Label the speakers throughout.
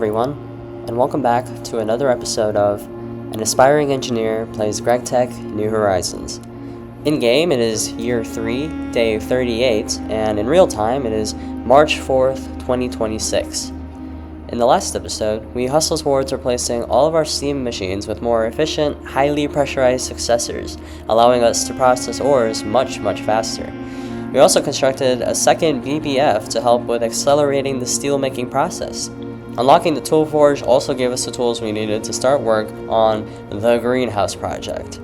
Speaker 1: everyone, and welcome back to another episode of An Aspiring Engineer Plays GregTech New Horizons. In-game, it is Year 3, Day 38, and in real time, it is March 4th, 2026. In the last episode, we hustled towards replacing all of our steam machines with more efficient, highly pressurized successors, allowing us to process ores much faster. We also constructed a second VBF to help with accelerating the steelmaking process. Unlocking the tool forge also gave us the tools we needed to start work on the greenhouse project.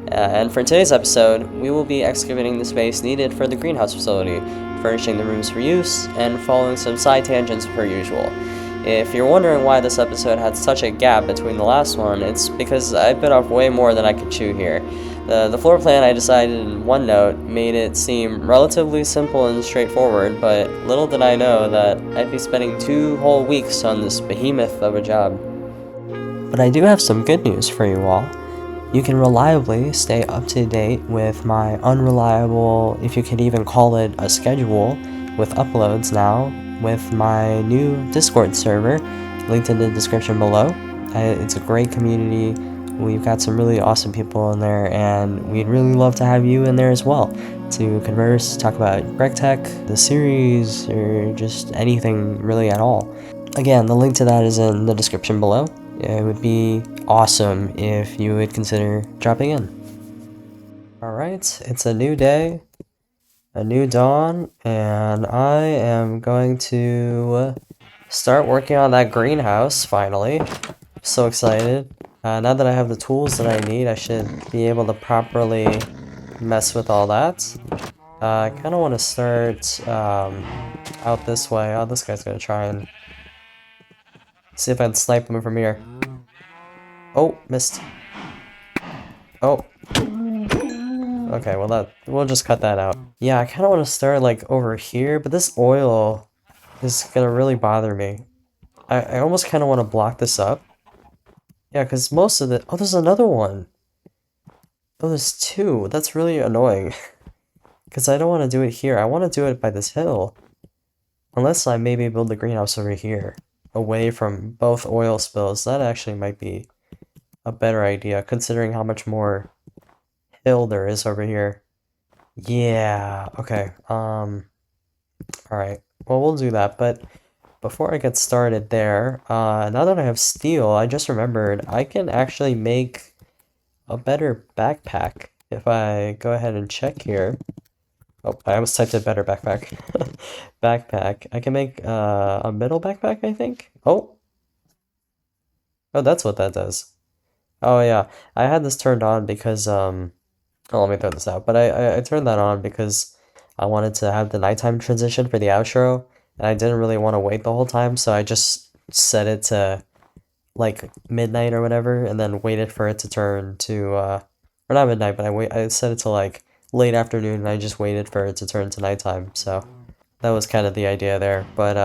Speaker 1: And for today's episode, we will be excavating the space needed for the greenhouse facility, furnishing the rooms for use, and following some side tangents per usual. If you're wondering why this episode had such a gap between the last one, it's because I bit off way more than I could chew here. The floor plan I decided in OneNote made it seem relatively simple and straightforward, but little did I know that I'd be spending 2 whole weeks on this behemoth of a job. But I do have some good news for you all. You can reliably stay up to date with my unreliable, if you could even call it a schedule, with uploads now with my new Discord server, linked in the description below. It's a great community. We've got some really awesome people in there, and we'd really love to have you in there as well to converse, talk about GregTech, the series, or just anything really at all. Again, the link to that is in the description below. It would be awesome if you would consider dropping in. Alright, it's a new day, a new dawn, and I am going to start working on that greenhouse finally. So excited. Now that I have the tools that I need, I should be able to properly mess with all that. I kind of want to start out this way. Oh, this guy's going to try and see if I can snipe him from here. Oh, missed. Oh. Okay, well we'll just cut that out. Yeah, I kind of want to start like over here, but this oil is going to really bother me. I almost kind of want to block this up. Yeah, because most of the... Oh, there's another one. Oh, there's 2. That's really annoying. Because I don't want to do it here. I want to do it by this hill. Unless I maybe build the greenhouse over here. Away from both oil spills. That actually might be a better idea, considering how much more hill there is over here. Yeah, okay. Alright. Well, we'll do that, but... Before I get started there, now that I have steel, I just remembered I can actually make a better backpack if I go ahead and check here. Oh, I almost typed in better backpack. Backpack. I can make a middle backpack, I think. Oh, that's what that does. Oh yeah, I had this turned on because oh, let me throw this out. But I turned that on because I wanted to have the nighttime transition for the outro. And I didn't really want to wait the whole time, so I just set it to, like, midnight or whatever, and then waited for it to turn to, or not midnight, but I set it to, like, late afternoon, and I just waited for it to turn to nighttime, so that was kind of the idea there, but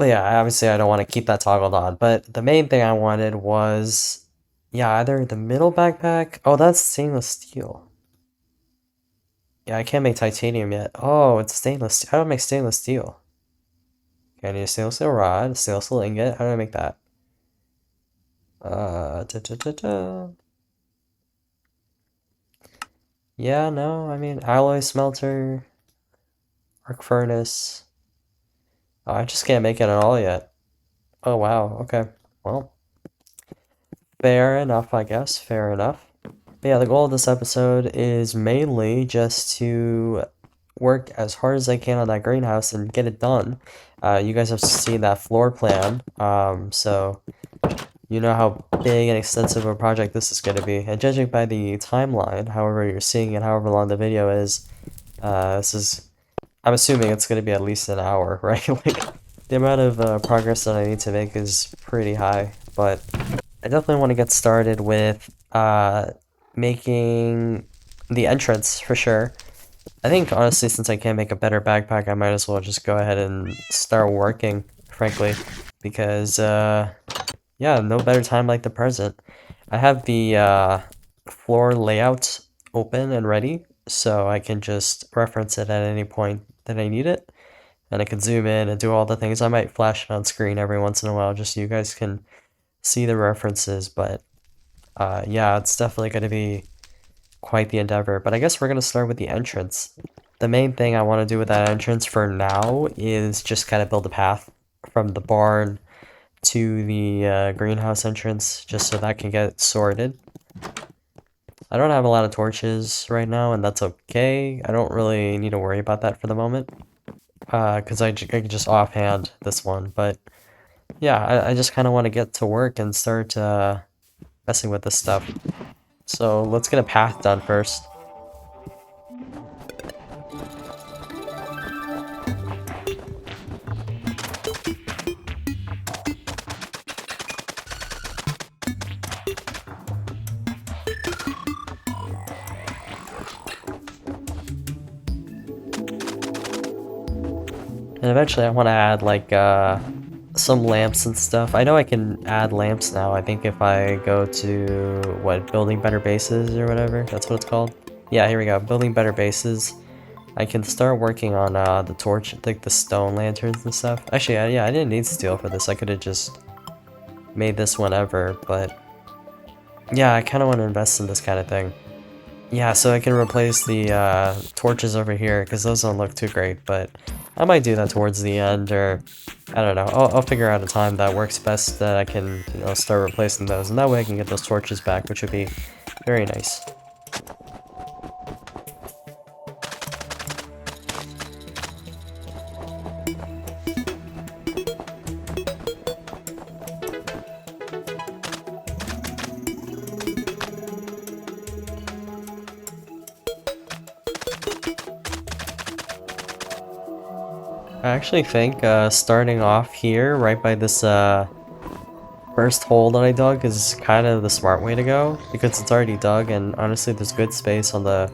Speaker 1: yeah, obviously I don't want to keep that toggled on, but the main thing I wanted was, yeah, either the middle backpack, oh, that's stainless steel. Yeah, I can't make titanium yet. Oh, it's stainless, how do I make stainless steel? Okay, I need a stainless steel rod, a stainless steel ingot. How do I make that? Yeah, no, I mean, alloy smelter, arc furnace. Oh, I just can't make it at all yet. Oh, wow, okay. Well, fair enough, I guess. Fair enough. But yeah, the goal of this episode is mainly just to work as hard as I can on that greenhouse and get it done. You guys have seen that floor plan, so you know how big and extensive a project this is going to be. And judging by the timeline, however you're seeing it, however long the video is, I'm assuming it's going to be at least an hour, right? Like, the amount of progress that I need to make is pretty high, but I definitely want to get started with making the entrance for sure. I think, honestly, since I can't make a better backpack, I might as well just go ahead and start working, frankly. Because, yeah, no better time like the present. I have the floor layout open and ready, so I can just reference it at any point that I need it. and I can zoom in and do all the things. I might flash it on screen every once in a while just so you guys can see the references, but yeah, it's definitely going to be quite the endeavor. But I guess we're going to start with the entrance. The main thing I want to do with that entrance for now is just kind of build a path from the barn to the greenhouse entrance, just so that can get sorted. I don't have a lot of torches right now, and that's okay. I don't really need to worry about that for the moment, because I can just offhand this one. But yeah, I just kind of want to get to work and start messing with this stuff. So let's get a path done first. And eventually I want to add like some lamps and stuff. I know I can add lamps now. I think if I go to, what, building better bases or whatever, that's what it's called. Yeah, here we go, building better bases. I can start working on the torch, like the stone lanterns and stuff. Actually, yeah, I didn't need steel for this. I could have just made this whenever, but yeah, I kind of want to invest in this kind of thing. Yeah, so I can replace the torches over here, because those don't look too great, but I might do that towards the end, or I don't know. I'll figure out a time that works best that I can, you know, start replacing those, and that way I can get those torches back, which would be very nice. I actually think starting off here, right by this first hole that I dug, is kind of the smart way to go, because it's already dug, and honestly there's good space on the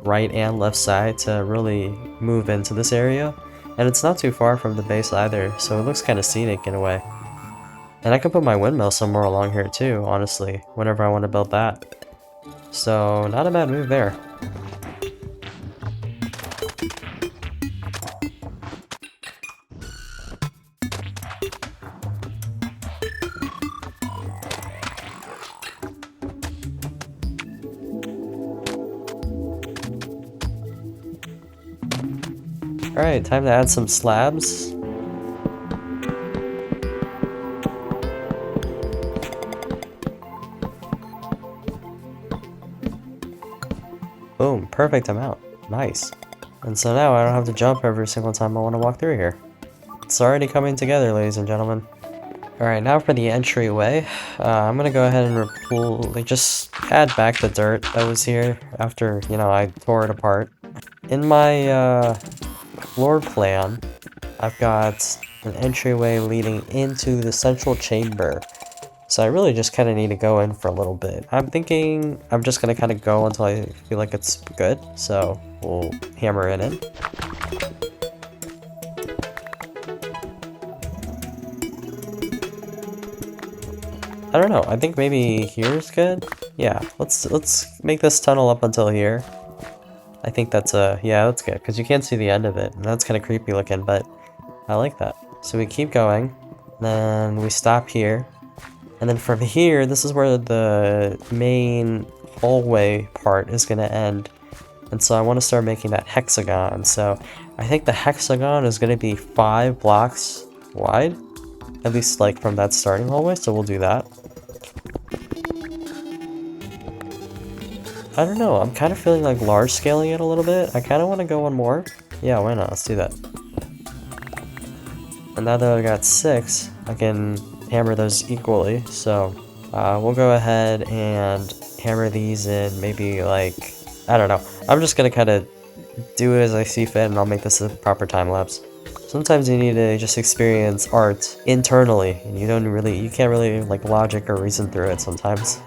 Speaker 1: right and left side to really move into this area. And it's not too far from the base either, so it looks kind of scenic in a way. And I could put my windmill somewhere along here too, honestly, whenever I want to build that. So, not a bad move there. Alright, time to add some slabs. Boom, perfect amount. Nice. And so now I don't have to jump every single time I want to walk through here. It's already coming together, ladies and gentlemen. Alright, now for the entryway. I'm gonna go ahead and just add back the dirt that was here after, you know, I tore it apart. In my floor plan, I've got an entryway leading into the central chamber. So I really just kind of need to go in for a little bit. I'm thinking I'm just going to kind of go until I feel like it's good. So we'll hammer it in. I don't know. I think maybe here's good. Yeah, let's make this tunnel up until here. I think that's yeah, that's good, because you can't see the end of it, and that's kind of creepy looking, but I like that. So we keep going, then we stop here, and then from here, this is where the main hallway part is going to end. And so I want to start making that hexagon. So I think the hexagon is going to be 5 blocks wide, at least like from that starting hallway, so we'll do that. I don't know, I'm kind of feeling like large scaling it a little bit. I kind of want to go one more. Yeah, why not? Let's do that. And now that I got 6, I can hammer those equally. So we'll go ahead and hammer these in maybe like, I don't know. I'm just going to kind of do it as I see fit, and I'll make this a proper time lapse. Sometimes you need to just experience art internally, and you can't really like logic or reason through it sometimes.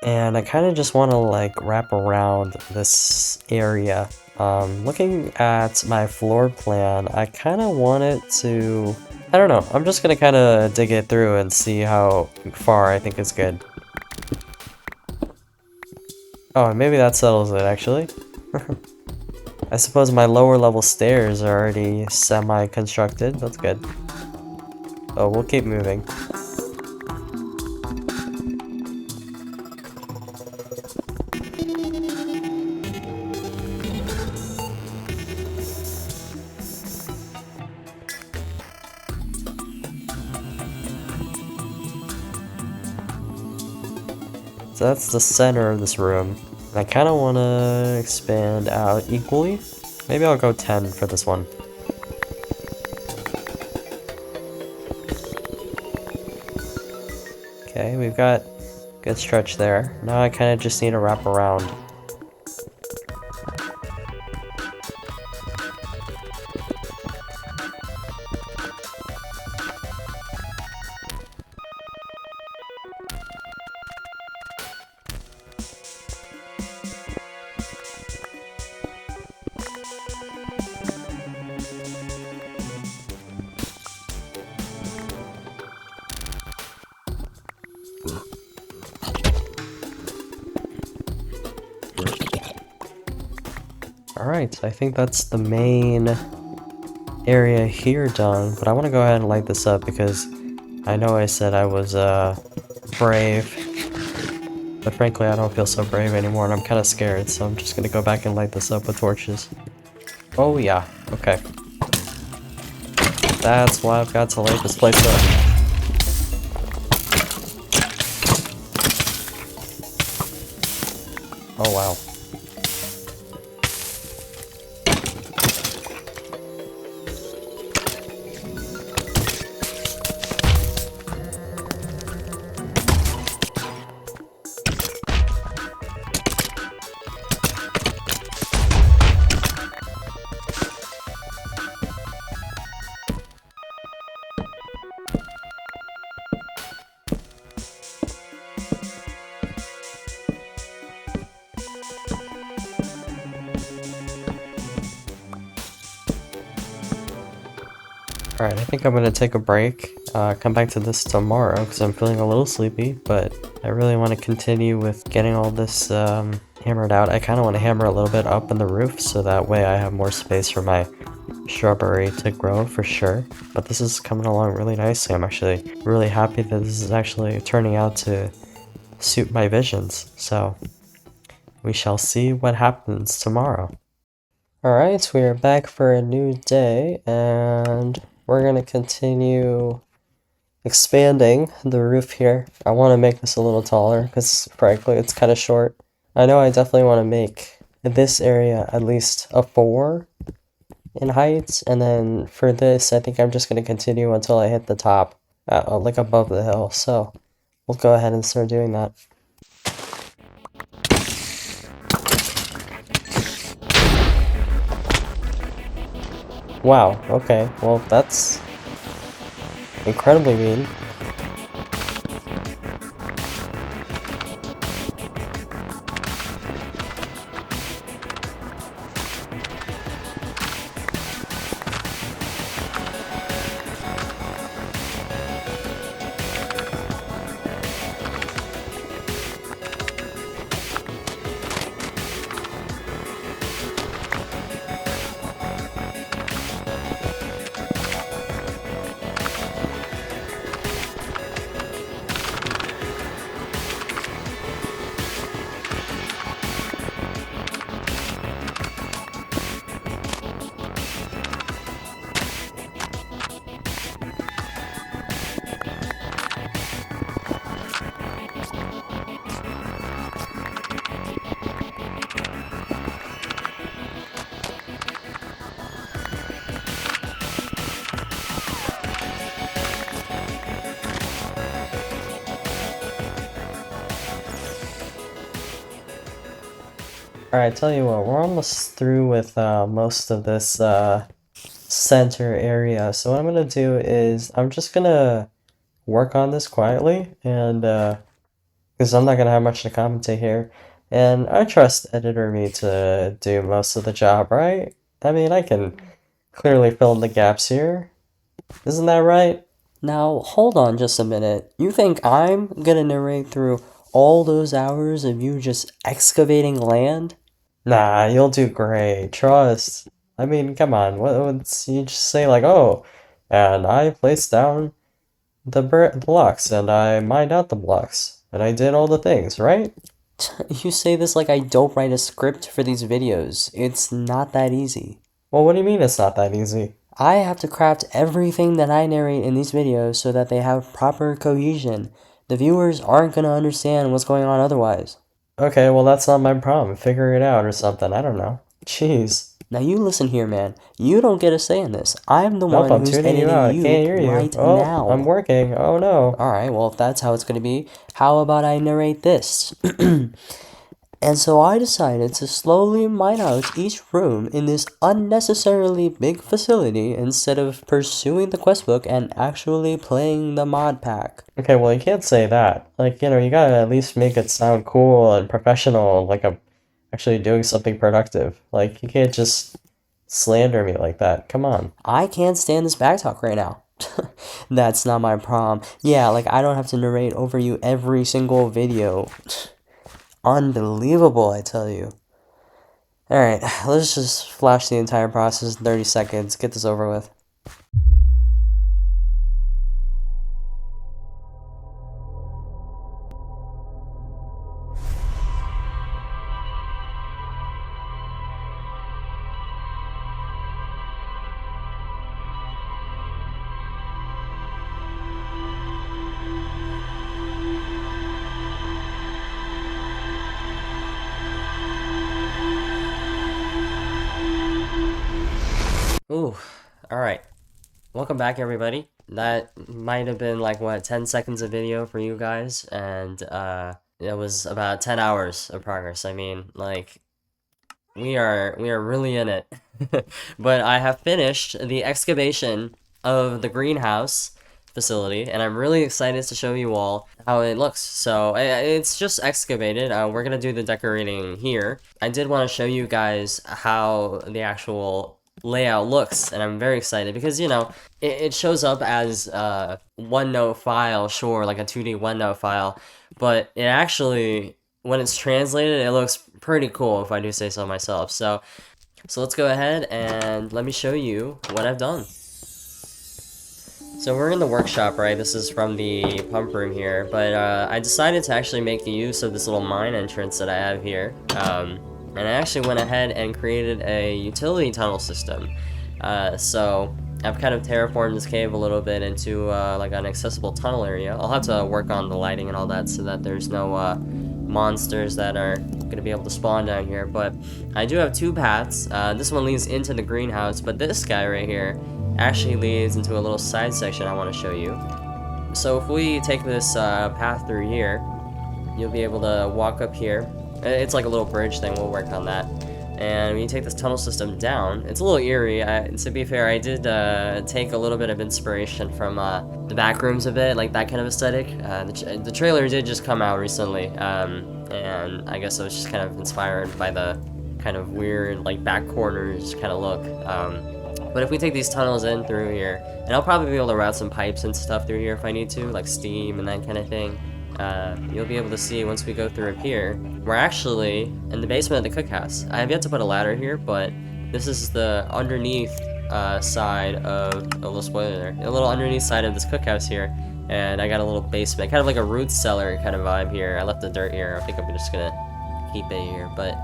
Speaker 1: And I kind of just want to like wrap around this area. Looking at my floor plan, I kind of want it to I don't know. I'm just gonna kind of dig it through and see how far I think is good. Oh, maybe that settles it, actually. I suppose my lower level stairs are already semi-constructed. That's good. Oh, we'll keep moving. So that's the center of this room. I kind of want to expand out equally. Maybe I'll go 10 for this one. Okay, we've got a good stretch there. Now I kind of just need to wrap around. Alright, I think that's the main area here done, but I want to go ahead and light this up because I know I said I was brave, but frankly I don't feel so brave anymore and I'm kind of scared, so I'm just going to go back and light this up with torches. Oh yeah, okay. That's why I've got to light this place up. Oh wow. Alright, I think I'm gonna take a break, come back to this tomorrow because I'm feeling a little sleepy, but I really want to continue with getting all this hammered out. I kind of want to hammer a little bit up in the roof so that way I have more space for my shrubbery to grow for sure. But this is coming along really nicely. I'm actually really happy that this is actually turning out to suit my visions. So we shall see what happens tomorrow. Alright, we are back for a new day, and we're going to continue expanding the roof here. I want to make this a little taller, because frankly, it's kind of short. I know I definitely want to make this area at least a 4 in height, and then for this, I think I'm just going to continue until I hit the top, like above the hill, so we'll go ahead and start doing that. Wow, okay, well that's incredibly mean. Alright, tell you what, we're almost through with most of this center area. So what I'm gonna do is I'm just gonna work on this quietly, and because I'm not gonna have much to commentate here, and I trust Editor Me to do most of the job, right? I mean, I can clearly fill in the gaps here, Isn't that right? Now, hold on just a minute. You think I'm gonna narrate through all those hours of you just excavating land? Nah, you'll do great. Trust. I mean, come on. What's you just say like, oh, and I placed down the blocks and I mined out the blocks and I did all the things, right? You say this like I don't write a script for these videos. It's not that easy. Well, what do you mean it's not that easy? I have to craft everything that I narrate in these videos so that they have proper cohesion. The viewers aren't gonna understand what's going on otherwise. Okay, well that's not my problem. Figure it out or something. I don't know. Jeez. Now you listen here, man. You don't get a say in this. I'm the one
Speaker 2: I'm
Speaker 1: who's
Speaker 2: tuning you
Speaker 1: editing
Speaker 2: out. I
Speaker 1: you
Speaker 2: can't hear you.
Speaker 1: right
Speaker 2: Oh,
Speaker 1: now.
Speaker 2: I'm working. Oh no.
Speaker 1: Alright, well if that's how it's gonna be, how about I narrate this? And so I decided to slowly mine out each room in this unnecessarily big facility instead of pursuing the quest book and actually playing the mod pack.
Speaker 2: Okay, well, you can't say that. Like, you gotta at least make it sound cool and professional, like I'm actually doing something productive. Like, you can't just slander me like that. Come on.
Speaker 1: I can't stand this backtalk right now. That's not my problem. Yeah, like I don't have to narrate over you every single video. Unbelievable, I tell you. Alright, let's just flash the entire process in 30 seconds, get this over with. Ooh, alright. Welcome back, everybody. That might have been like, what, 10 seconds of video for you guys, and it was about 10 hours of progress. I mean, like, we are really in it. But I have finished the excavation of the greenhouse facility, and I'm really excited to show you all how it looks. So it's just excavated. We're gonna do the decorating here. I did want to show you guys how the actual layout looks, and I'm very excited because, you know, it shows up as a OneNote file, sure, like a 2D OneNote file, but it actually, when it's translated, it looks pretty cool, if I do say so myself. So let's go ahead and let me show you what I've done. So we're in the workshop, right? This is from the pump room here, but I decided to actually make use of this little mine entrance that I have here. And I actually went ahead and created a utility tunnel system. So I've kind of terraformed this cave a little bit into like an accessible tunnel area. I'll have to work on the lighting and all that so that there's no monsters that are going to be able to spawn down here. But I do have two paths. This one leads into the greenhouse, but this guy right here actually leads into a little side section I want to show you. So if we take this path through here, you'll be able to walk up here. It's like a little bridge thing, we'll work on that. And when you take this tunnel system down, it's a little eerie. To be fair, I did take a little bit of inspiration from the back rooms a bit, like that kind of aesthetic. The trailer did just come out recently, and I guess it was just kind of inspired by the kind of weird, like, back corners kind of look. But if we take these tunnels in through here, and I'll probably be able to route some pipes and stuff through here if I need to, like steam and that kind of thing. You'll be able to see once we go through up here, we're actually in the basement of the cookhouse. I have yet to put a ladder here, but this is the underneath side of, a little spoiler there, a little underneath side of this cookhouse here, and I got a little basement, kind of like a root cellar kind of vibe here. I left the dirt here. I think I'm just gonna keep it here, but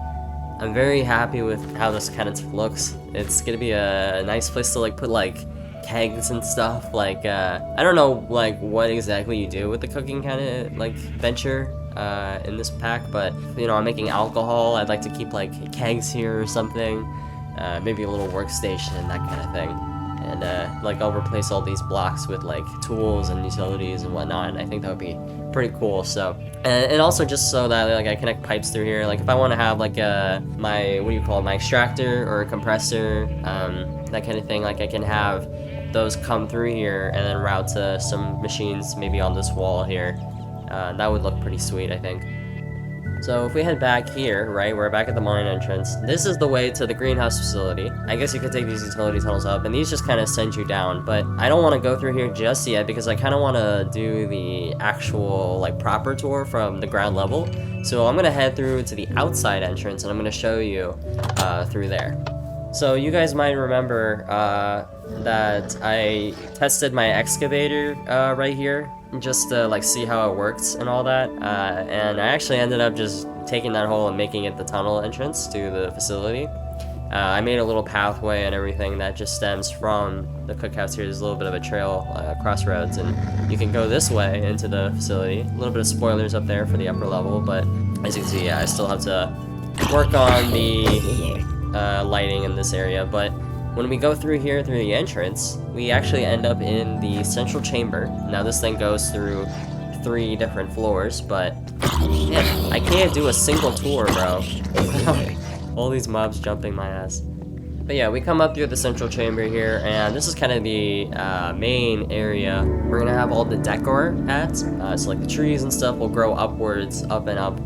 Speaker 1: I'm very happy with how this kind of looks. It's gonna be a nice place to like put like kegs and stuff. Like I don't know like what exactly you do with the cooking kind of like venture in this pack, but you know, I'm making alcohol. I'd like to keep like kegs here or something, maybe a little workstation, that kind of thing. And like I'll replace all these blocks with like tools and utilities and whatnot, and I think that would be pretty cool. So and also just so that like I connect pipes through here, like if I want to have like my, what do you call it, my extractor or a compressor, that kind of thing, like I can have those come through here and then route to some machines maybe on this wall here. That would look pretty sweet, I think. So if we head back here, right, we're back at the mine entrance. This is the way to the greenhouse facility. I guess you could take these utility tunnels up, and these just kind of send you down. But I don't want to go through here just yet because I kind of want to do the actual, like, proper tour from the ground level. So I'm going to head through to the outside entrance, and I'm going to show you through there. So you guys might remember that I tested my excavator right here just to like see how it works and all that, and I actually ended up just taking that hole and making it the tunnel entrance to the facility. I made a little pathway and everything that just stems from the cookhouse here. There's a little bit of a trail, crossroads, and you can go this way into the facility. A little bit of spoilers up there for the upper level, but as you can see, yeah, I still have to work on the lighting in this area. But when we go through here through the entrance, we actually end up in the central chamber. Now this thing goes through 3 different floors, but man, I can't do a single tour, bro. All these mobs jumping my ass. But yeah, we come up through the central chamber here, and this is kind of the main area. We're gonna have all the decor at, so like the trees and stuff will grow upwards, up and up.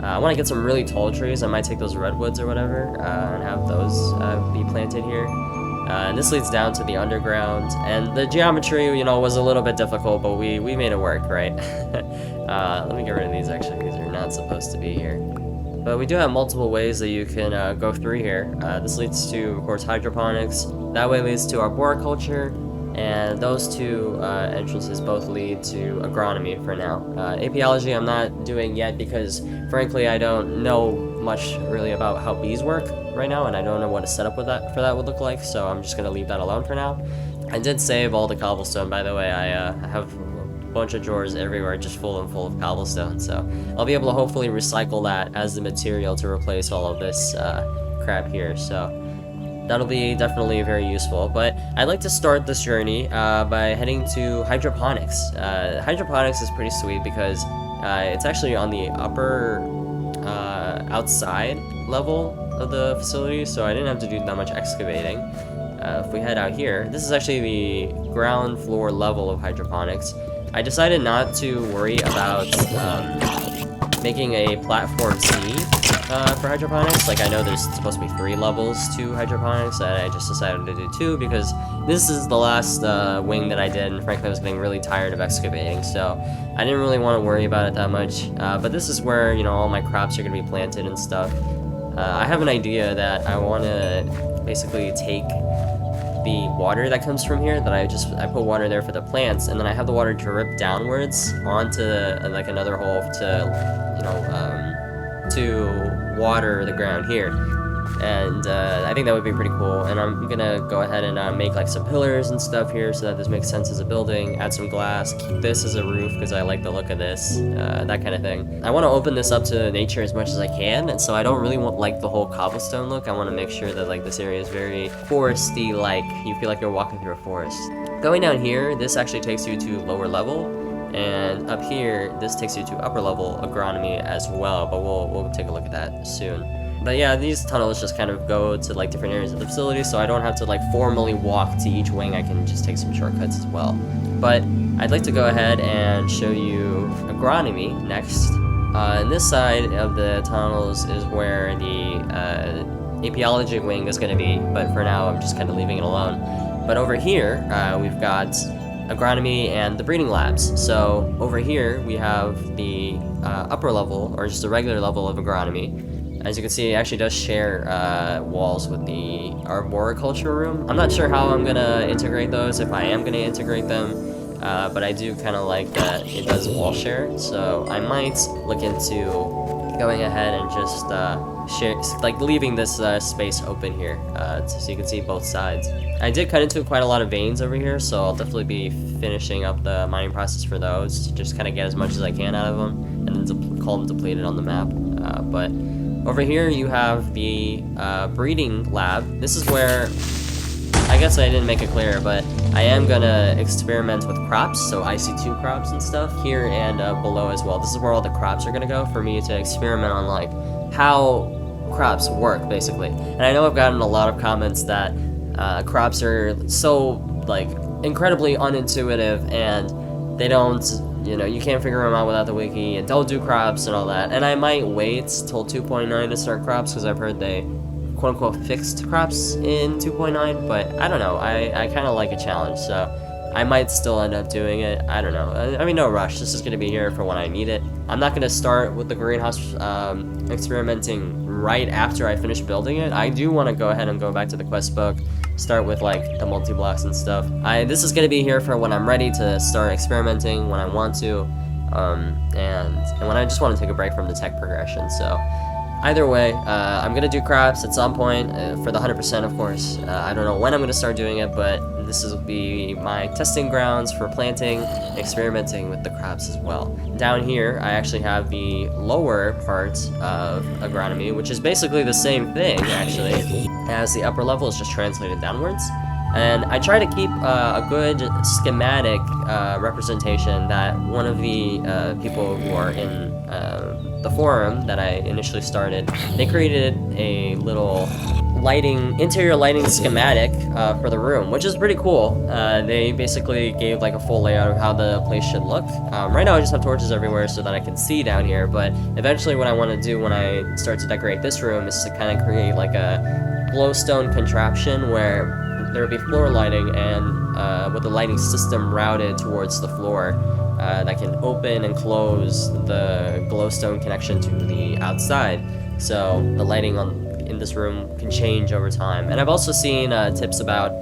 Speaker 1: I want to get some really tall trees. I might take those redwoods or whatever and have those be planted here. And this leads down to the underground, and the geometry, you know, was a little bit difficult, but we made it work, right? Let me get rid of these, actually. These are not supposed to be here. But we do have multiple ways that you can go through here. This leads to, of course, hydroponics. That way leads to arboriculture. And those 2 entrances both lead to agronomy for now. Apiology I'm not doing yet because, frankly, I don't know much really about how bees work right now, and I don't know what a setup for that would look like, so I'm just going to leave that alone for now. I did save all the cobblestone, by the way. I have a bunch of drawers everywhere just full of cobblestone, so I'll be able to hopefully recycle that as the material to replace all of this crap here, so that'll be definitely very useful. But I'd like to start this journey by heading to hydroponics. Hydroponics is pretty sweet because it's actually on the upper outside level of the facility, so I didn't have to do that much excavating. If we head out here, this is actually the ground floor level of hydroponics. I decided not to worry about making a platform C for hydroponics. Like, I know there's supposed to be 3 levels to hydroponics, and I just decided to do 2 because this is the last wing that I did, and frankly I was getting really tired of excavating, so I didn't really want to worry about it that much. But this is where, you know, all my crops are going to be planted and stuff. I have an idea that I want to basically take the water that comes from here, that I put water there for the plants, and then I have the water drip downwards onto like another hole to, you know, to water the ground here. And I think that would be pretty cool, and I'm gonna go ahead and make like some pillars and stuff here so that this makes sense as a building, add some glass, keep this as a roof because I like the look of this, that kind of thing. I want to open this up to nature as much as I can, and so I don't really want like the whole cobblestone look. I want to make sure that like this area is very foresty, like you feel like you're walking through a forest. Going down here, this actually takes you to lower level, and up here this takes you to upper level agronomy as well, but we'll take a look at that soon. But yeah, these tunnels just kind of go to like different areas of the facility, so I don't have to like formally walk to each wing. I can just take some shortcuts as well. But I'd like to go ahead and show you agronomy next. And this side of the tunnels is where the apiology wing is going to be, but for now I'm just kind of leaving it alone. But over here, we've got agronomy and the breeding labs. So over here we have the upper level, or just a regular level of agronomy. As you can see, it actually does share walls with the arboriculture room. I'm not sure how I'm gonna integrate those, if I am gonna integrate them, but I do kind of like that it does wall share, so I might look into going ahead and just share, like leaving this space open here, so you can see both sides. I did cut into quite a lot of veins over here, so I'll definitely be finishing up the mining process for those to just kind of get as much as I can out of them, and then call them depleted on the map. But over here you have the breeding lab. This is where, I guess I didn't make it clear, but I am gonna experiment with crops, so IC2 crops and stuff here and below as well. This is where all the crops are gonna go for me to experiment on like how crops work basically. And I know I've gotten a lot of comments that crops are so like incredibly unintuitive and they don't you know, you can't figure them out without the wiki, and don't do crops and all that. And I might wait till 2.9 to start crops, because I've heard they quote-unquote fixed crops in 2.9, but I don't know, I kind of like a challenge, so I might still end up doing it. I don't know. I mean, no rush. This is going to be here for when I need it. I'm not going to start with the greenhouse experimenting right after I finish building it. I do want to go ahead and go back to the quest book, start with like the multi-blocks and stuff. This is going to be here for when I'm ready to start experimenting, when I want to, and when I just want to take a break from the tech progression. So either way, I'm gonna do crops at some point for the 100%, of course. I don't know when I'm gonna start doing it, but this will be my testing grounds for planting, experimenting with the crops as well. Down here, I actually have the lower part of agronomy, which is basically the same thing, actually, as the upper level is just translated downwards. And I try to keep a good schematic representation that one of the people who are in the forum that I initially started, they created a little interior lighting schematic for the room, which is pretty cool. They basically gave like a full layout of how the place should look. Right now I just have torches everywhere so that I can see down here, but eventually what I want to do when I start to decorate this room is to kind of create like a glowstone contraption where there will be floor lighting, and with the lighting system routed towards the floor, that can open and close the glowstone connection to the outside, so the lighting in this room can change over time. And I've also seen tips about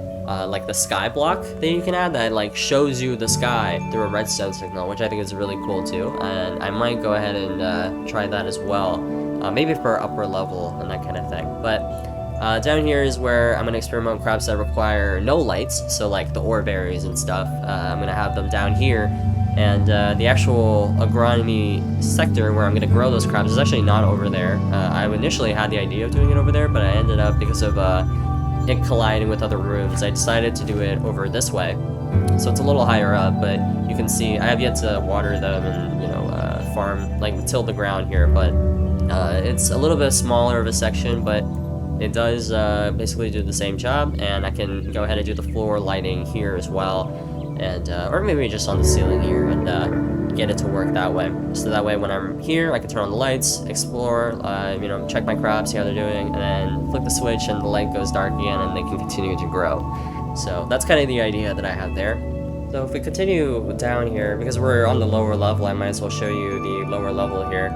Speaker 1: like the sky block that you can add that like shows you the sky through a redstone signal, which I think is really cool too, and I might go ahead and try that as well, maybe for upper level and that kind of thing. But down here is where I'm going to experiment with crops that require no lights, so like the ore berries and stuff. I'm going to have them down here, and the actual agronomy sector where I'm going to grow those crops is actually not over there. I initially had the idea of doing it over there, but I ended up, because of it colliding with other rooms, I decided to do it over this way. So it's a little higher up, but you can see I have yet to water them and, you know, farm, like till the ground here, but it's a little bit smaller of a section, but it does basically do the same job, and I can go ahead and do the floor lighting here as well, and or maybe just on the ceiling here, and get it to work that way. So that way when I'm here, I can turn on the lights, explore, you know, check my crops, see how they're doing, and then flick the switch and the light goes dark again and they can continue to grow. So that's kind of the idea that I have there. So if we continue down here, because we're on the lower level, I might as well show you the lower level here.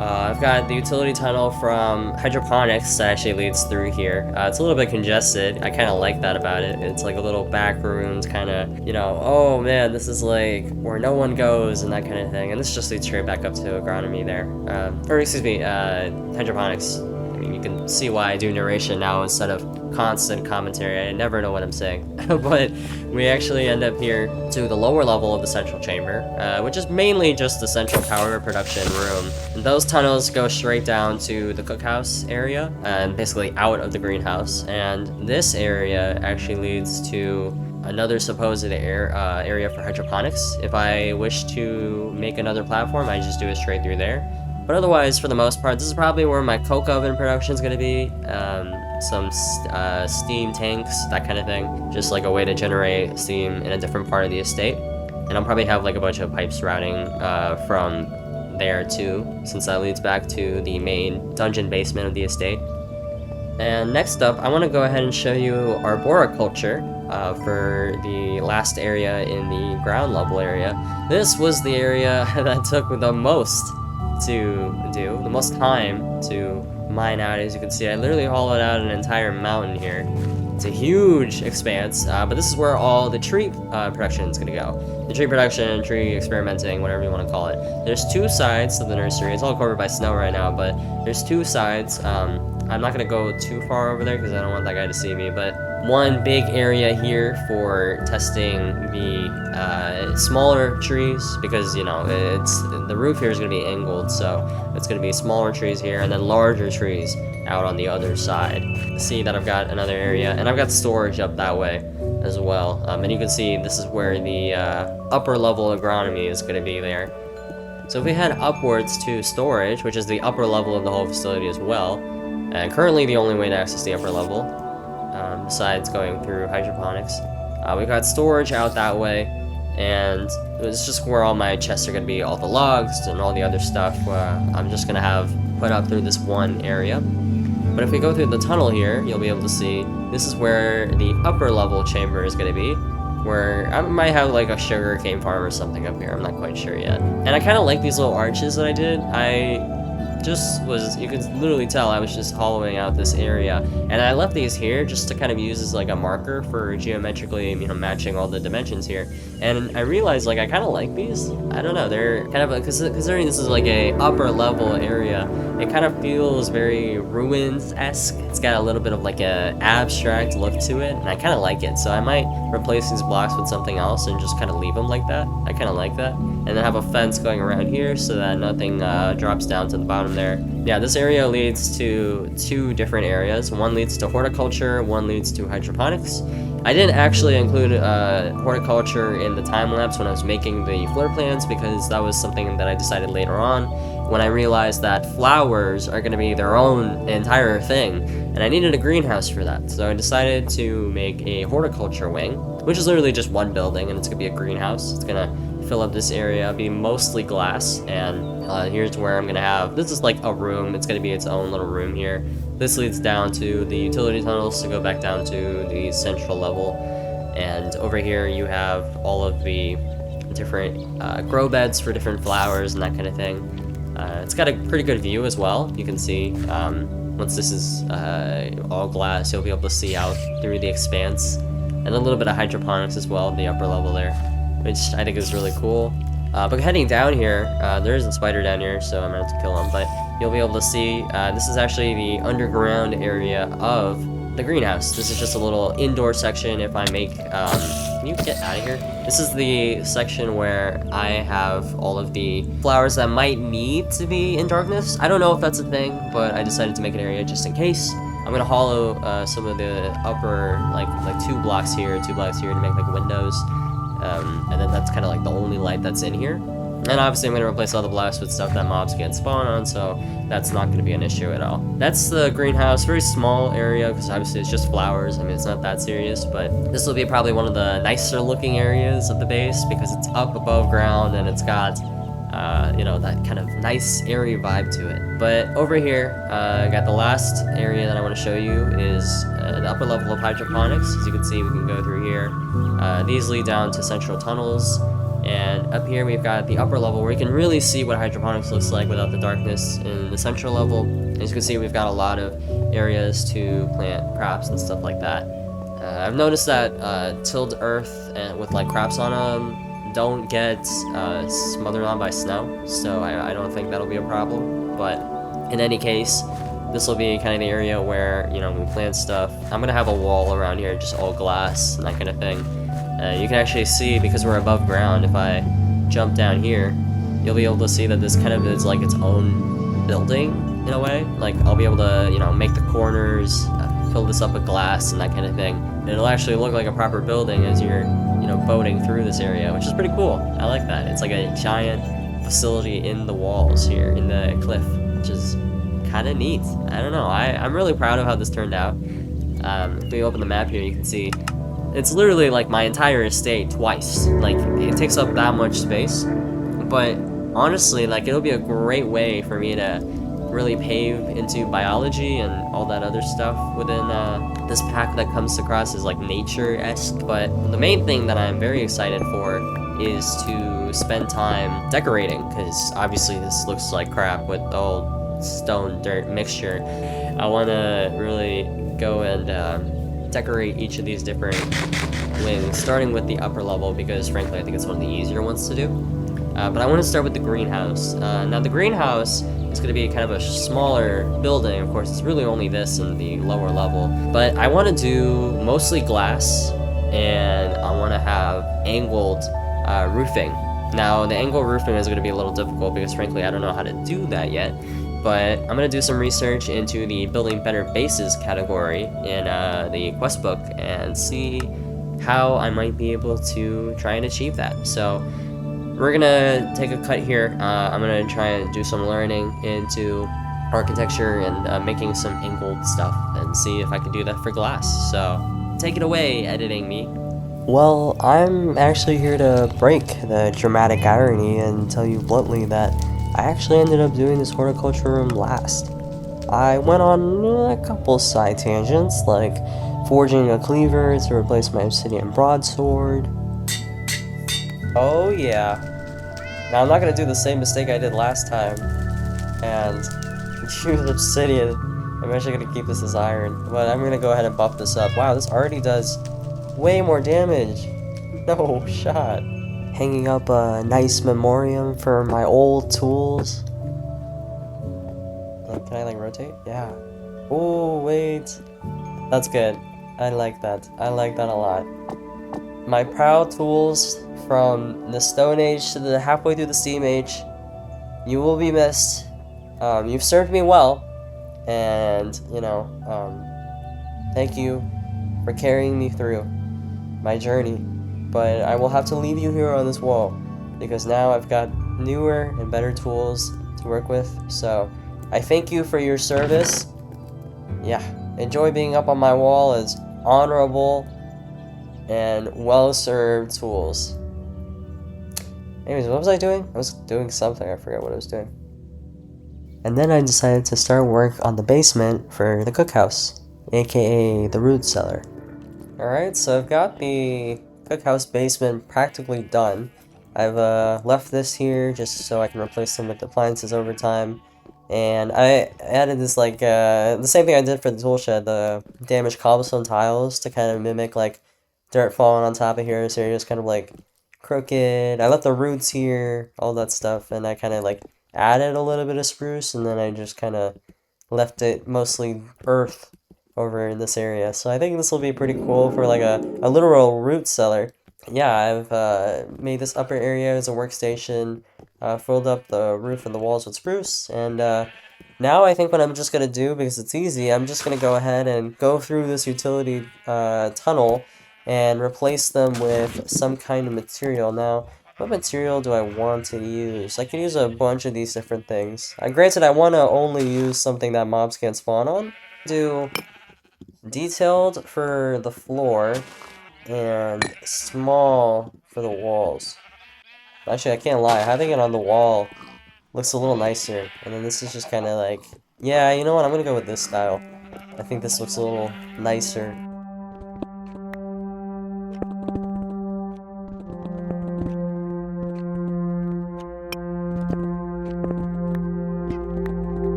Speaker 1: I've got the utility tunnel from hydroponics that actually leads through here. It's a little bit congested. I kind of like that about it. It's like a little back rooms, kind of, you know, oh man, this is like where no one goes and that kind of thing. And this just leads straight back up to agronomy there. Or excuse me, hydroponics. I mean, you can see why I do narration now instead of constant commentary. I never know what I'm saying. But we actually end up here to the lower level of the central chamber, which is mainly just the central power production room. And those tunnels go straight down to the cookhouse area and basically out of the greenhouse. And this area actually leads to another supposed area for hydroponics. If I wish to make another platform, I just do it straight through there. But otherwise, for the most part, this is probably where my coke oven production is going to be. Some steam tanks, that kind of thing. Just like a way to generate steam in a different part of the estate. And I'll probably have like a bunch of pipes routing from there too, since that leads back to the main dungeon basement of the estate. And next up, I want to go ahead and show you arboriculture for the last area in the ground level area. This was the area that took the most to do, the most time to mine out. As you can see, I literally hollowed out an entire mountain here. It's a huge expanse, but this is where all the tree production is going to go. The tree production, tree experimenting, whatever you want to call it. There's two sides to the nursery. It's all covered by snow right now, but there's two sides. I'm not going to go too far over there because I don't want that guy to see me, but one big area here for testing the smaller trees, because, you know, the roof here is going to be angled, so it's going to be smaller trees here and then larger trees out on the other side. See that I've got another area, and I've got storage up that way as well. And you can see this is where the upper level agronomy is going to be there. So if we head upwards to storage, which is the upper level of the whole facility as well, and currently the only way to access the upper level, besides going through hydroponics, we've got storage out that way, and it's just where all my chests are going to be, all the logs and all the other stuff I'm just going to have put up through this one area. But if we go through the tunnel here, you'll be able to see this is where the upper level chamber is going to be, where I might have like a sugar cane farm or something up here. I'm not quite sure yet. And I kind of like these little arches that I did. You can literally tell I was just hollowing out this area, and I left these here just to kind of use as like a marker for geometrically, matching all the dimensions here. And I realized like I kind of like these. I don't know, they're kind of, considering this is like a upper level area, it kind of feels very ruins-esque. It's got a little bit of like a abstract look to it, and I kind of like it. So I might replace these blocks with something else and just kind of leave them like that. I kind of like that. And then have a fence going around here so that nothing drops down to the bottom there. Yeah, this area leads to 2 different areas. One leads to horticulture, one leads to hydroponics. I didn't actually include horticulture in the time lapse when I was making the floor plans, because that was something that I decided later on when I realized that flowers are going to be their own entire thing, and I needed a greenhouse for that. So I decided to make a horticulture wing, which is literally just one building, and it's going to be a greenhouse. It's going to fill up this area, be mostly glass, and here's where I'm gonna have, this is like a room, it's gonna be its own little room here. This leads down to the utility tunnels to go back down to the central level, and over here you have all of the different grow beds for different flowers and that kind of thing. It's got a pretty good view as well. You can see once this is all glass, you'll be able to see out through the expanse, and a little bit of hydroponics as well in the upper level there, which I think is really cool. But heading down here, there is a spider down here, so I'm gonna have to kill him, but you'll be able to see, this is actually the underground area of the greenhouse. This is just a little indoor section. If I make, can you get out of here? This is the section where I have all of the flowers that might need to be in darkness. I don't know if that's a thing, but I decided to make an area just in case. I'm gonna hollow some of the upper, like 2 blocks here to make like windows. And then that's kind of like the only light that's in here. And obviously I'm going to replace all the blocks with stuff that mobs can't spawn on, so that's not going to be an issue at all. That's the greenhouse, very small area, because obviously it's just flowers. I mean, it's not that serious, but this will be probably one of the nicer looking areas of the base, because it's up above ground and it's got, that kind of nice airy vibe to it. But over here, I got the last area that I want to show you is the upper level of hydroponics. As you can see, we can go through here. These lead down to central tunnels. And up here we've got the upper level where you can really see what hydroponics looks like without the darkness in the central level. As you can see, we've got a lot of areas to plant crops and stuff like that. I've noticed that tilled earth and with like crops on them don't get smothered on by snow, so I don't think that'll be a problem. But in any case, this will be kind of the area where, we plant stuff. I'm gonna have a wall around here, just all glass and that kind of thing. You can actually see, because we're above ground, if I jump down here, you'll be able to see that this kind of is like its own building in a way. Like, I'll be able to, make the corners, fill this up with glass and that kind of thing. And it'll actually look like a proper building as you're, boating through this area, which is pretty cool. I like that. It's like a giant facility in the walls here, in the cliff, which is kind of neat. I don't know. I'm really proud of how this turned out. If we open the map here, you can see it's literally like my entire estate twice. Like, it takes up that much space, but honestly, like, it'll be a great way for me to really pave into biology and all that other stuff within this pack that comes across as like nature-esque. But the main thing that I'm very excited for is to spend time decorating, because obviously this looks like crap with the old stone dirt mixture. I want to really go and decorate each of these different wings, starting with the upper level, because frankly I think it's one of the easier ones to do. But I want to start with the greenhouse. Now the greenhouse is going to be kind of a smaller building. Of course, it's really only this in the lower level, but I want to do mostly glass, and I want to have angled roofing. Now the angled roofing is going to be a little difficult because frankly I don't know how to do that yet. But I'm going to do some research into the Building Better Bases category in the quest book and see how I might be able to try and achieve that. So we're going to take a cut here. I'm going to try and do some learning into architecture and making some angled stuff and see if I can do that for glass. So take it away, editing me. Well, I'm actually here to break the dramatic irony and tell you bluntly that I actually ended up doing this horticulture room last. I went on a couple side tangents, like forging a cleaver to replace my obsidian broadsword. Oh yeah. Now I'm not gonna do the same mistake I did last time and use obsidian. I'm actually gonna keep this as iron, but I'm gonna go ahead and buff this up. Wow, this already does way more damage. No shot. Hanging up a nice memoriam for my old tools. Can I rotate? Yeah. Oh, wait. That's good. I like that. I like that a lot. My proud tools from the Stone Age to the halfway through the Steam Age. You will be missed. You've served me well. And, thank you for carrying me through my journey. But I will have to leave you here on this wall because now I've got newer and better tools to work with. So I thank you for your service. Yeah, enjoy being up on my wall as honorable and well-served tools. Anyways, what was I doing? I was doing something. I forget what I was doing. And then I decided to start work on the basement for the cookhouse, aka the root cellar. Alright, so I've got the cookhouse basement practically done. I've left this here just so I can replace them with appliances over time. And I added this the same thing I did for the tool shed, the damaged cobblestone tiles to kind of mimic dirt falling on top of here, so you're just kind of crooked. I left the roots here, all that stuff, and I kind of added a little bit of spruce, and then I just kind of left it mostly earth over in this area. So I think this will be pretty cool for a literal root cellar. Yeah, I've made this upper area as a workstation, filled up the roof and the walls with spruce, and now I think what I'm just going to do, because it's easy, I'm just going to go ahead and go through this utility tunnel and replace them with some kind of material. Now, what material do I want to use? I can use a bunch of these different things. Granted, I want to only use something that mobs can't spawn on. Do detailed for the floor and small for the walls. Actually, I can't lie, having it on the wall looks a little nicer. And then this is just kind of yeah, you know what, I'm gonna go with this style. I think this looks a little nicer.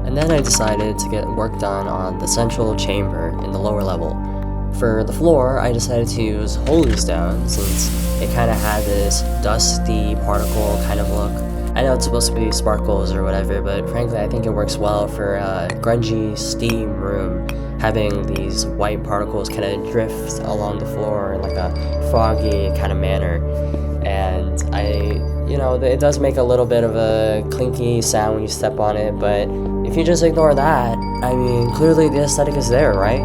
Speaker 1: And then I decided to get work done on the central chamber in the lower level. For the floor, I decided to use holy stone since it kind of had this dusty particle kind of look. I know it's supposed to be sparkles or whatever, but frankly I think it works well for a grungy steam room, having these white particles kind of drift along the floor in a foggy kind of manner. And it does make a little bit of a clinky sound when you step on it, but if you just ignore that, I mean, clearly the aesthetic is there, right?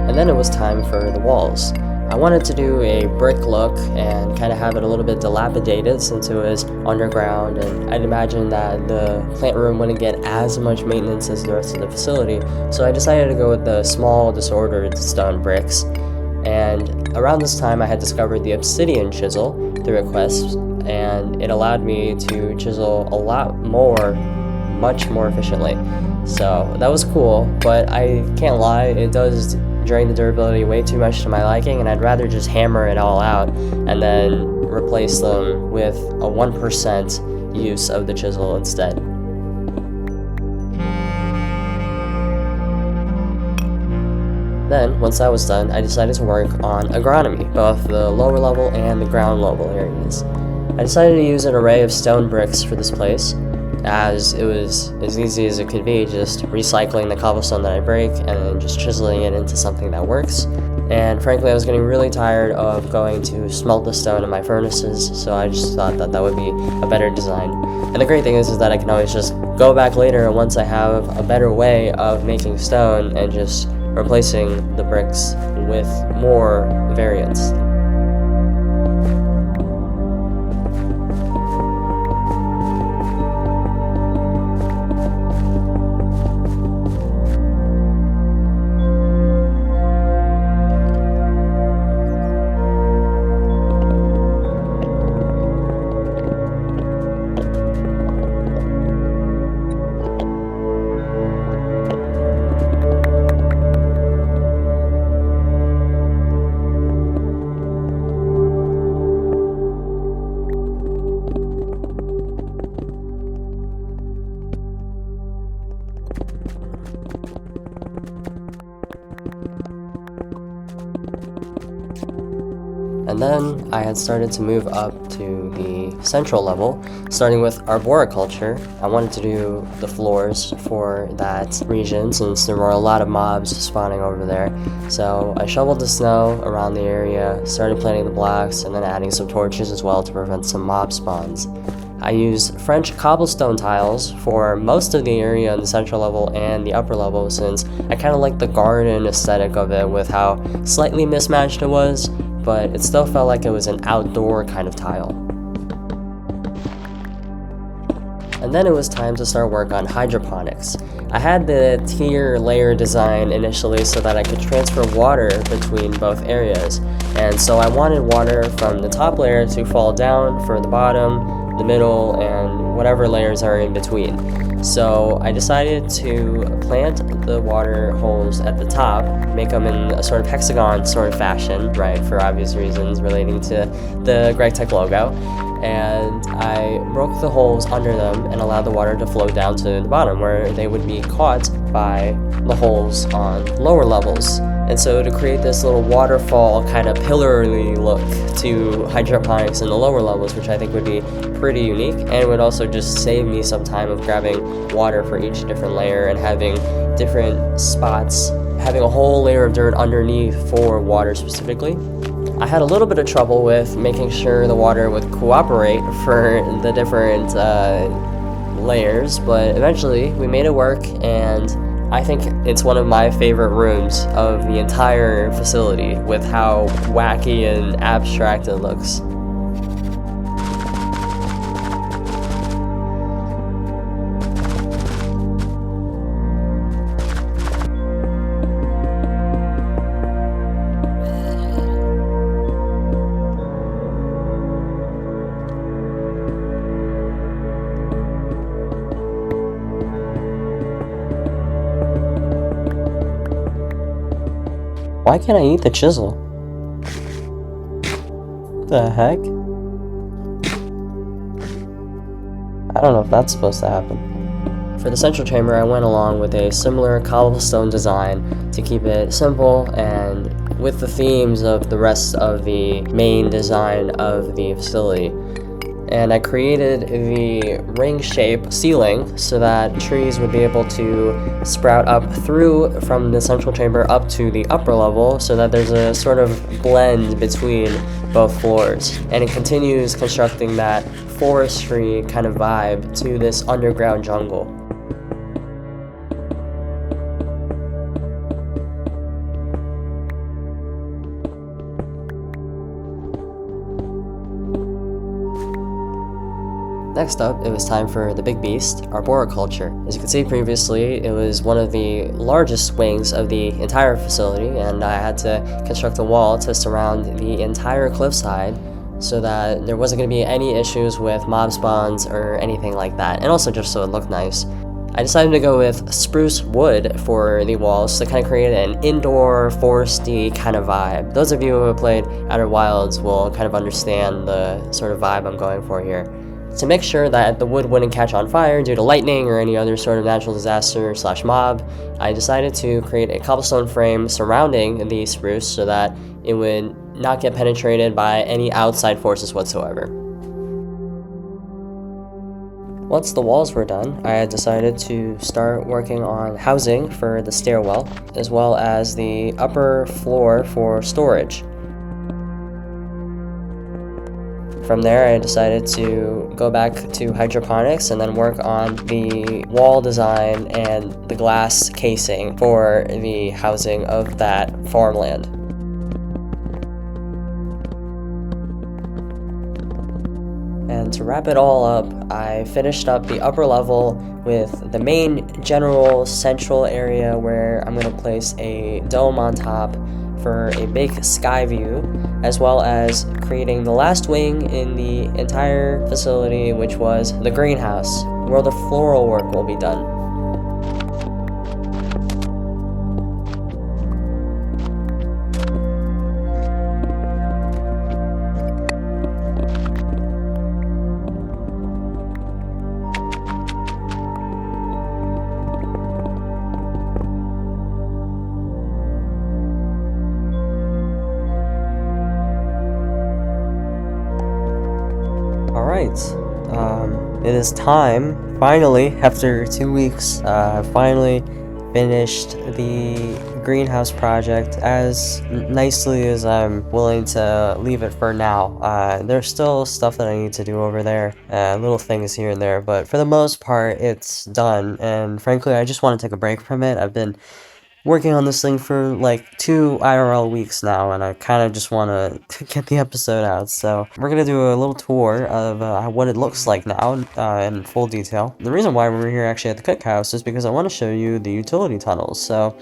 Speaker 1: And then it was time for the walls. I wanted to do a brick look and kind of have it a little bit dilapidated since it was underground, and I'd imagine that the plant room wouldn't get as much maintenance as the rest of the facility, so I decided to go with the small disordered stone bricks. And around this time I had discovered the obsidian chisel through a quest, and it allowed me to chisel a lot more, much more efficiently. So that was cool, but I can't lie, it does drain the durability way too much to my liking, and I'd rather just hammer it all out and then replace them with a 1% use of the chisel instead. Then, once that was done, I decided to work on agronomy, both the lower level and the ground level areas. I decided to use an array of stone bricks for this place, as it was as easy as it could be, just recycling the cobblestone that I break and then just chiseling it into something that works. And frankly, I was getting really tired of going to smelt the stone in my furnaces, so I just thought that that would be a better design. And the great thing is that I can always just go back later once I have a better way of making stone and just replacing the bricks with more variants. And then I had started to move up to the central level, starting with arboriculture. I wanted to do the floors for that region since there were a lot of mobs spawning over there. So I shoveled the snow around the area, started planting the blocks, and then adding some torches as well to prevent some mob spawns. I used French cobblestone tiles for most of the area in the central level and the upper level since I kind of liked the garden aesthetic of it with how slightly mismatched it was, but it still felt like it was an outdoor kind of tile. And then it was time to start work on hydroponics. I had the tier layer design initially so that I could transfer water between both areas, and so I wanted water from the top layer to fall down for the bottom, the middle, and whatever layers are in between. So I decided to plant the water holes at the top, make them in a sort of hexagon sort of fashion, right, for obvious reasons relating to the GregTech logo, and I broke the holes under them and allowed the water to flow down to the bottom where they would be caught by the holes on lower levels. And so to create this little waterfall kind of pillarly look to hydroponics in the lower levels, which I think would be pretty unique, and it would also just save me some time of grabbing water for each different layer and having different spots, having a whole layer of dirt underneath for water specifically. I had a little bit of trouble with making sure the water would cooperate for the different layers, but eventually we made it work, and I think it's one of my favorite rooms of the entire facility with how wacky and abstract it looks. Why can't I eat the chisel? The heck? I don't know if that's supposed to happen. For the central chamber, I went along with a similar cobblestone design to keep it simple and with the themes of the rest of the main design of the facility. And I created the ring-shaped ceiling so that trees would be able to sprout up through from the central chamber up to the upper level so that there's a sort of blend between both floors. And it continues constructing that forestry kind of vibe to this underground jungle. Next up, it was time for the big beast, arboriculture. As you can see previously, it was one of the largest wings of the entire facility, and I had to construct a wall to surround the entire cliffside so that there wasn't going to be any issues with mob spawns or anything like that, and also just so it looked nice. I decided to go with spruce wood for the walls to kind of create an indoor, foresty kind of vibe. Those of you who have played Outer Wilds will kind of understand the sort of vibe I'm going for here. To make sure that the wood wouldn't catch on fire due to lightning or any other sort of natural disaster / mob, I decided to create a cobblestone frame surrounding the spruce so that it would not get penetrated by any outside forces whatsoever. Once the walls were done, I had decided to start working on housing for the stairwell, as well as the upper floor for storage. From there, I decided to go back to hydroponics and then work on the wall design and the glass casing for the housing of that farmland. And to wrap it all up, I finished up the upper level with the main general central area where I'm going to place a dome on top for a big sky view, as well as creating the last wing in the entire facility, which was the greenhouse, where the floral work will be done. Alright, it is time, finally, after 2 weeks, I finally finished the greenhouse project as nicely as I'm willing to leave it for now. There's still stuff that I need to do over there, little things here and there, but for the most part, it's done, and frankly, I just want to take a break from it. I've been working on this thing for like 2 IRL weeks now, and I kind of just want to get the episode out. So we're gonna do a little tour of what it looks like now in full detail. The reason why we're here actually at the cookhouse is because I want to show you the utility tunnels. So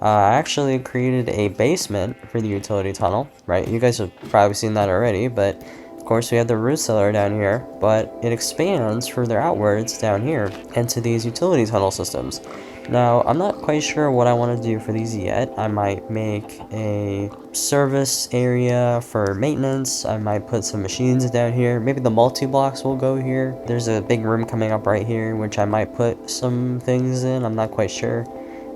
Speaker 1: I actually created a basement for the utility tunnel, right? You guys have probably seen that already, but of course we have the root cellar down here, but it expands further outwards down here into these utility tunnel systems. Now, I'm not quite sure what I want to do for these yet. I might make a service area for maintenance. I might put some machines down here. Maybe the multi-blocks will go here. There's a big room coming up right here, which I might put some things in. I'm not quite sure.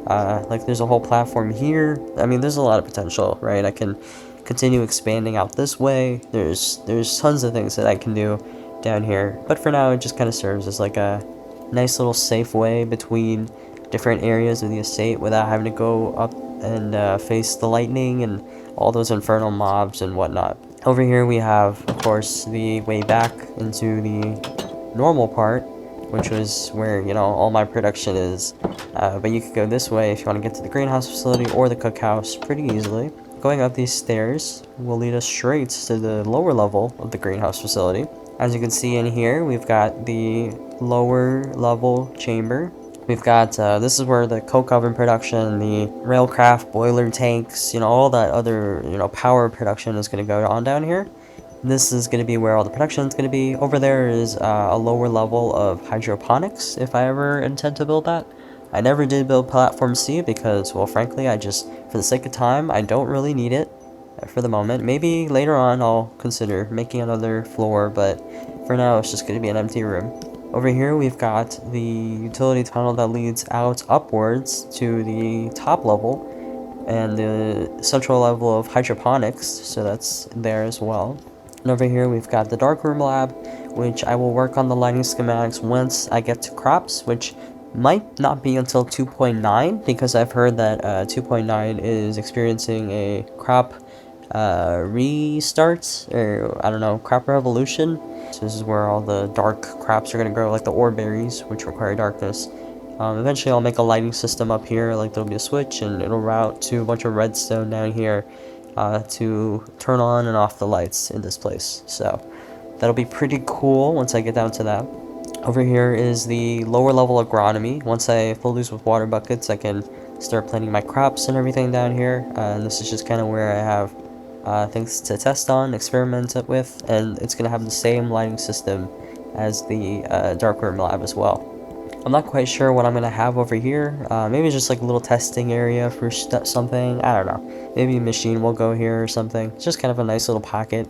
Speaker 1: Like there's a whole platform here. I mean, there's a lot of potential, right? I can continue expanding out this way. There's tons of things that I can do down here. But for now, it just kind of serves as like a nice little safe way between different areas of the estate without having to go up and face the lightning and all those infernal mobs and whatnot. Over here we have, of course, the way back into the normal part, which was where, you know, all my production is. But you could go this way if you want to get to the greenhouse facility or the cookhouse pretty easily. Going up these stairs will lead us straight to the lower level of the greenhouse facility. As you can see in here, we've got the lower level chamber. We've got, this is where the coke oven production, the railcraft boiler tanks, you know, all that other, you know, power production is going to go on down here. This is going to be where all the production is going to be. Over there is a lower level of hydroponics, if I ever intend to build that. I never did build Platform C because, well, frankly, I just, for the sake of time, I don't really need it for the moment. Maybe later on I'll consider making another floor, but for now it's just going to be an empty room. Over here we've got the utility tunnel that leads out upwards to the top level and the central level of hydroponics, so that's there as well. And over here we've got the darkroom lab, which I will work on the lighting schematics once I get to crops, which might not be until 2.9 because I've heard that 2.9 is experiencing a crop restart, or I don't know, crop revolution. So this is where all the dark crops are going to grow, like the ore berries, which require darkness. Eventually I'll make a lighting system up here, like there'll be a switch and it'll route to a bunch of redstone down here to turn on and off the lights in this place. So that'll be pretty cool once I get down to that. Over here is the lower level agronomy. Once I fill these with water buckets, I can start planting my crops and everything down here. And this is just kind of where I have things to test on, experiment with, and it's going to have the same lighting system as the darkroom lab as well. I'm not quite sure what I'm going to have over here. Maybe just like a little testing area for something. I don't know. Maybe a machine will go here or something. It's just kind of a nice little pocket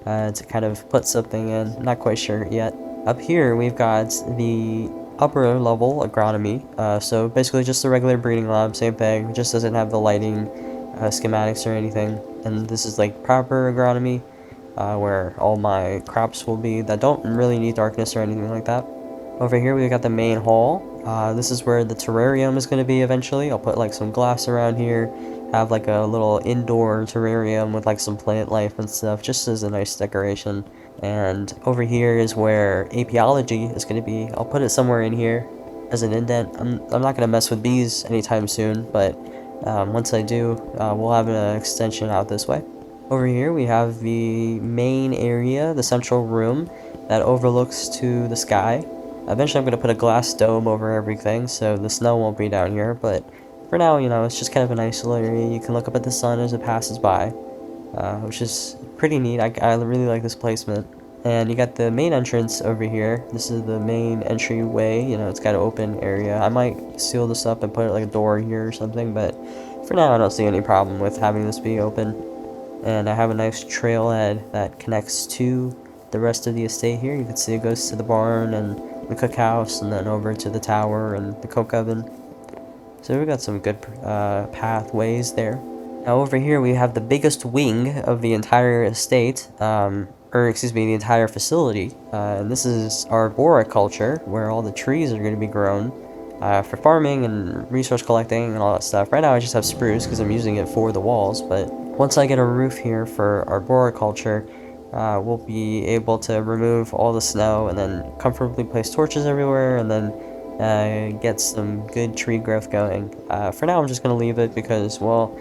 Speaker 1: to kind of put something in. Not quite sure yet. Up here, we've got the upper level agronomy. So basically just a regular breeding lab, same thing. It just doesn't have the lighting schematics or anything. And this is like proper agronomy, where all my crops will be that don't really need darkness or anything like that. Over here we've got the main hall. This is where the terrarium is going to be eventually. I'll put like some glass around here, have like a little indoor terrarium with like some plant life and stuff, just as a nice decoration. And over here is where apiology is going to be. I'll put it somewhere in here as an indent. I'm not going to mess with bees anytime soon, but once I do, we'll have an extension out this way. Over here we have the main area, the central room that overlooks to the sky. Eventually I'm going to put a glass dome over everything so the snow won't be down here, but for now, you know, it's just kind of a nice little area. You can look up at the sun as it passes by, which is pretty neat. I really like this placement. And you got the main entrance over here. This is the main entryway. You know, it's got an open area. I might seal this up and put like a door here or something, but for now I don't see any problem with having this be open. And I have a nice trailhead that connects to the rest of the estate here. You can see it goes to the barn and the cookhouse, and then over to the tower and the coke oven. So we've got some good pathways there. Now over here we have the biggest wing of the entire estate, or excuse me, the entire facility. And this is arboriculture, where all the trees are going to be grown for farming and resource collecting and all that stuff. Right now I just have spruce because I'm using it for the walls, but once I get a roof here for arboriculture, we'll be able to remove all the snow and then comfortably place torches everywhere and then get some good tree growth going. For now I'm just going to leave it because, well,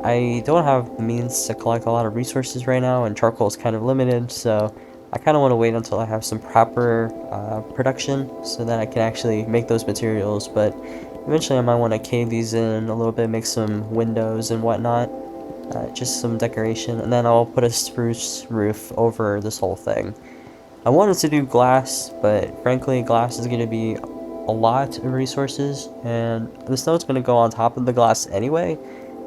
Speaker 1: I don't have the means to collect a lot of resources right now, and charcoal is kind of limited, so I kind of want to wait until I have some proper production so that I can actually make those materials. But eventually I might want to cave these in a little bit, make some windows and whatnot. Just some decoration, and then I'll put a spruce roof over this whole thing. I wanted to do glass, but frankly glass is going to be a lot of resources, and the snow's going to go on top of the glass anyway,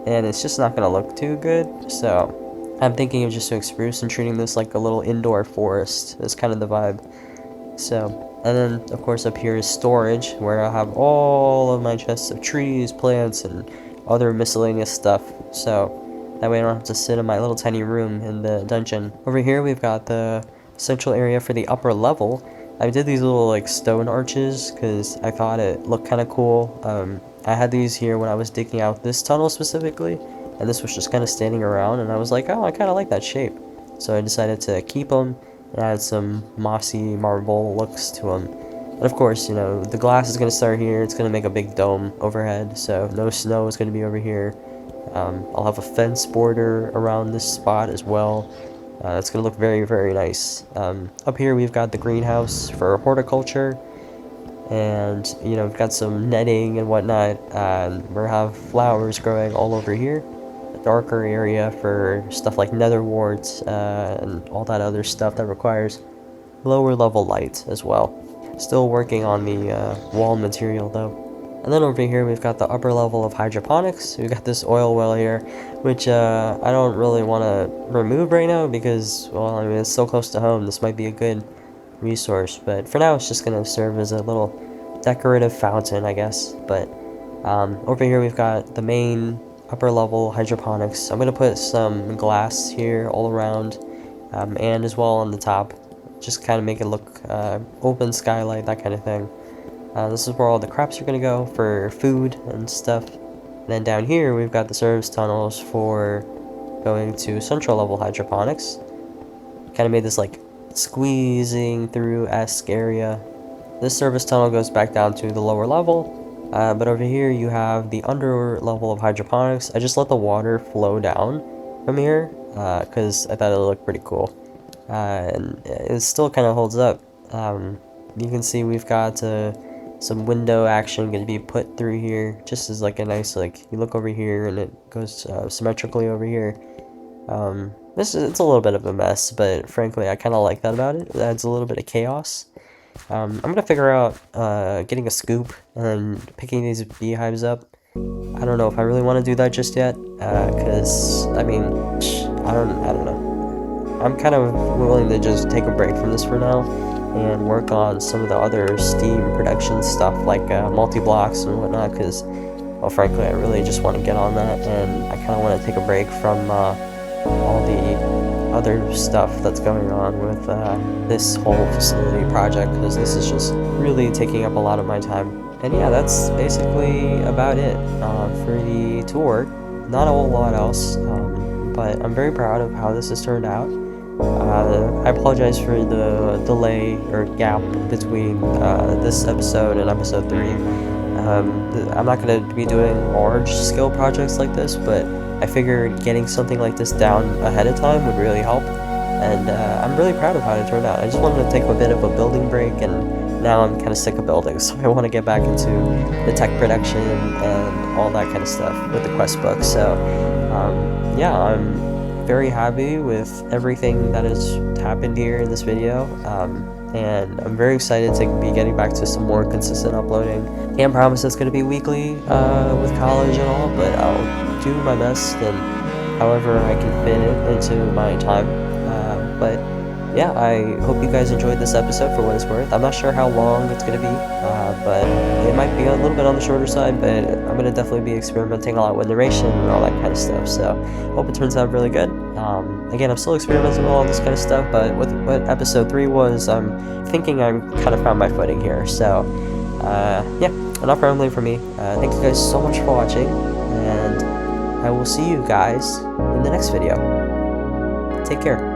Speaker 1: and it's just not going to look too good. So I'm thinking of just doing spruce and treating this like a little indoor forest. That's kind of the vibe. So, and then of course up here is storage, where I'll have all of my chests of trees, plants, and other miscellaneous stuff. So that way I don't have to sit in my little tiny room in the dungeon. Over here we've got the central area for the upper level. I did these little like stone arches because I thought it looked kind of cool. I had these here when I was digging out this tunnel specifically, and this was just kind of standing around, and I was like, oh, I kind of like that shape. So I decided to keep them and add some mossy marble looks to them. And of course, you know, the glass is going to start here. It's going to make a big dome overhead, so no snow is going to be over here. I'll have a fence border around this spot as well. It's going to look very, very nice. Up here we've got the greenhouse for horticulture, and you know, we've got some netting and whatnot, and we'll have flowers growing all over here. A darker area for stuff like nether warts and all that other stuff that requires lower level light as well. Still working on the wall material though. And then over here we've got the upper level of hydroponics. We've got this oil well here, which I don't really want to remove right now because, well, I mean, it's so close to home. This might be a good resource, but for now it's just going to serve as a little decorative fountain, I guess. But over here we've got the main upper level hydroponics. I'm going to put some glass here all around and as well on the top. Just kind of make it look open skylight, that kind of thing. This is where all the crops are going to go for food and stuff. And then down here we've got the service tunnels for going to central level hydroponics. Kind of made this like squeezing through-esque area. This service tunnel goes back down to the lower level, but over here you have the under level of hydroponics. I just let the water flow down from here because I thought it looked pretty cool, and it still kind of holds up.
Speaker 2: you can see we've got some window action going to be put through here, just as like a nice, like, you look over here and it goes symmetrically over here. It's a little bit of a mess, but frankly I kind of like that about it. It adds a little bit of chaos. I'm gonna figure out getting a scoop and picking these beehives up. I don't know if I really want to do that just yet, because I mean, I don't know. I'm kind of willing to just take a break from this for now and work on some of the other Steam production stuff, like multi-blocks and whatnot, because, well, frankly, I really just want to get on that, and I kind of want to take a break from all the other stuff that's going on with this whole facility project, because this is just really taking up a lot of my time. And yeah, that's basically about it for the tour. Not a whole lot else, but I'm very proud of how this has turned out. I apologize for the delay or gap between this episode and episode 3. I'm not going to be doing large scale projects like this, but I figured getting something like this down ahead of time would really help, and I'm really proud of how it turned out. I just wanted to take a bit of a building break, and now I'm kind of sick of building, so I want to get back into the tech production and all that kind of stuff with the quest book. So yeah, I'm very happy with everything that has happened here in this video, and I'm very excited to be getting back to some more consistent uploading. Can't promise it's going to be weekly with college and all, but I'll do my best and however I can fit it into my time. But yeah, I hope you guys enjoyed this episode for what it's worth. I'm not sure how long it's going to be, but it might be a little bit on the shorter side, but I'm going to definitely be experimenting a lot with narration and all that kind of stuff, so hope it turns out really good. Again, I'm still experimenting with all this kind of stuff, but with what episode 3 was, I'm thinking I'm kind of found my footing here. So yeah, enough rambling from me. Thank you guys so much for watching, and I will see you guys in the next video. Take care.